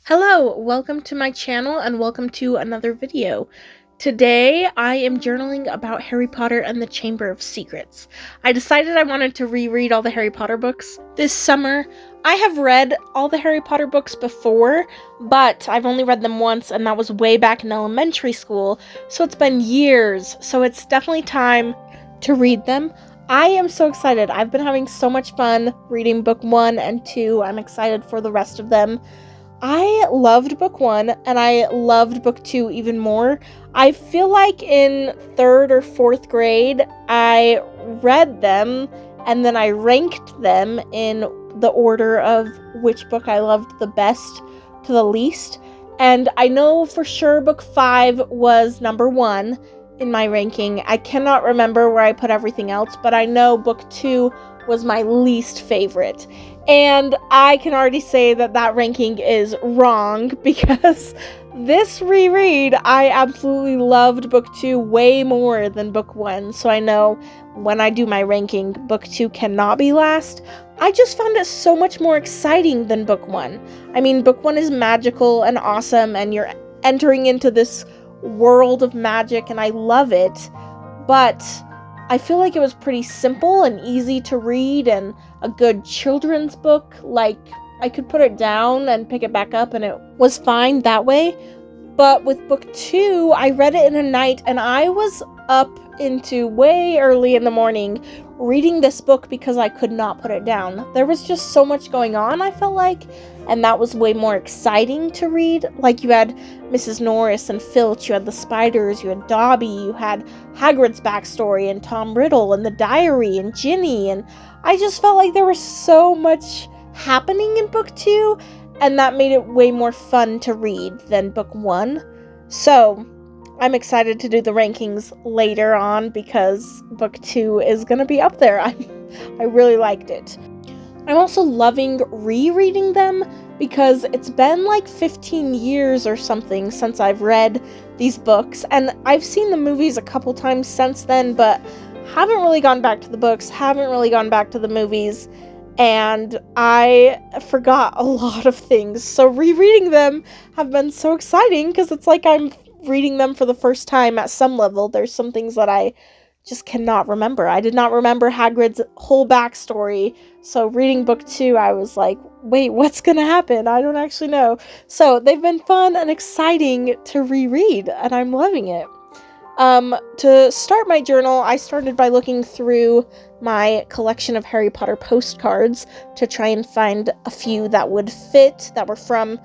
Hello, welcome to my channel and welcome to another video. Today I am journaling about Harry Potter and the Chamber of Secrets. I decided I wanted to reread all the Harry Potter books this summer. I have read all the Harry Potter books before, but I've only read them once and that was way back in elementary school, so it's been years, so it's definitely time to read them. I am so excited. I've been having so much fun reading book 1 and 2. I'm excited for the rest of them. I loved book 1 and I loved book 2 even more. I feel like in 3rd or 4th grade, I read them and then I ranked them in the order of which book I loved the best to the least. And I know for sure book 5 was number 1 in my ranking. I cannot remember where I put everything else, but I know book 2 was my least favorite. And I can already say that that ranking is wrong because this reread, I absolutely loved book 2 way more than book 1. So I know when I do my ranking, book 2 cannot be last. I just found it so much more exciting than book 1. I mean, book 1 is magical and awesome and you're entering into this world of magic and I love it. But I feel like it was pretty simple and easy to read and a good children's book. Like, I could put it down and pick it back up and it was fine that way. But with book 2, I read it in a night and I was up into way early in the morning reading this book because I could not put it down. There was just so much going on, I felt like, and that was way more exciting to read. Like, you had Mrs. Norris and Filch, you had the spiders, you had Dobby, you had Hagrid's backstory and Tom Riddle and the diary and Ginny, and I just felt like there was so much happening in book 2, and that made it way more fun to read than book 1. So I'm excited to do the rankings later on because book 2 is going to be up there. I really liked it. I'm also loving rereading them because it's been like 15 years or something since I've read these books, and I've seen the movies a couple times since then, but haven't really gone back to the books, haven't really gone back to the movies, and I forgot a lot of things. So rereading them have been so exciting because it's like I'm reading them for the first time at some level. There's some things that I just cannot remember. I did not remember Hagrid's whole backstory, so reading book 2, I was like, wait, what's gonna happen? I don't actually know. So they've been fun and exciting to reread, and I'm loving it. To start my journal, I started by looking through my collection of Harry Potter postcards to try and find a few that would fit, that were from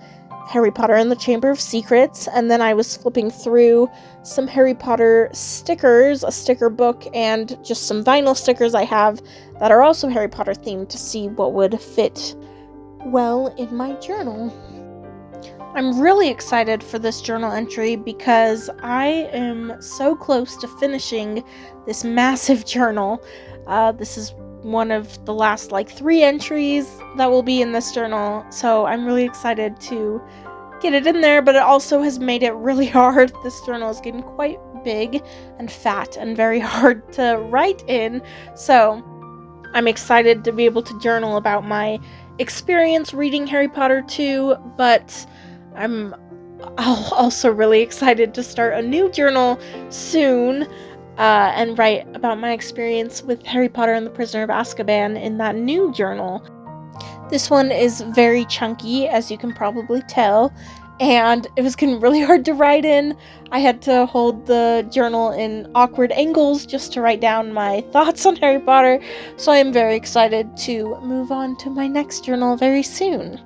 Harry Potter and the Chamber of Secrets, and then I was flipping through some Harry Potter stickers, a sticker book, and just some vinyl stickers I have that are also Harry Potter themed to see what would fit well in my journal. I'm really excited for this journal entry because I am so close to finishing this massive journal. This is one of the last 3 entries that will be in this journal, so I'm really excited to get it in there, but it also has made it really hard. This journal is getting quite big and fat and very hard to write in, so I'm excited to be able to journal about my experience reading Harry Potter 2, but I'm also really excited to start a new journal soon and write about my experience with Harry Potter and the Prisoner of Azkaban in that new journal. This one is very chunky, as you can probably tell, and it was getting really hard to write in. I had to hold the journal in awkward angles just to write down my thoughts on Harry Potter, so I am very excited to move on to my next journal very soon.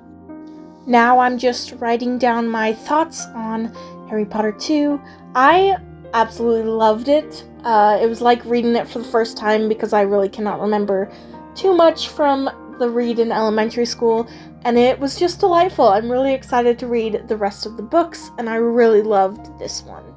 Now I'm just writing down my thoughts on Harry Potter 2. I absolutely loved it. It was like reading it for the first time because I really cannot remember too much from the read in elementary school, and it was just delightful. I'm really excited to read the rest of the books, and I really loved this one.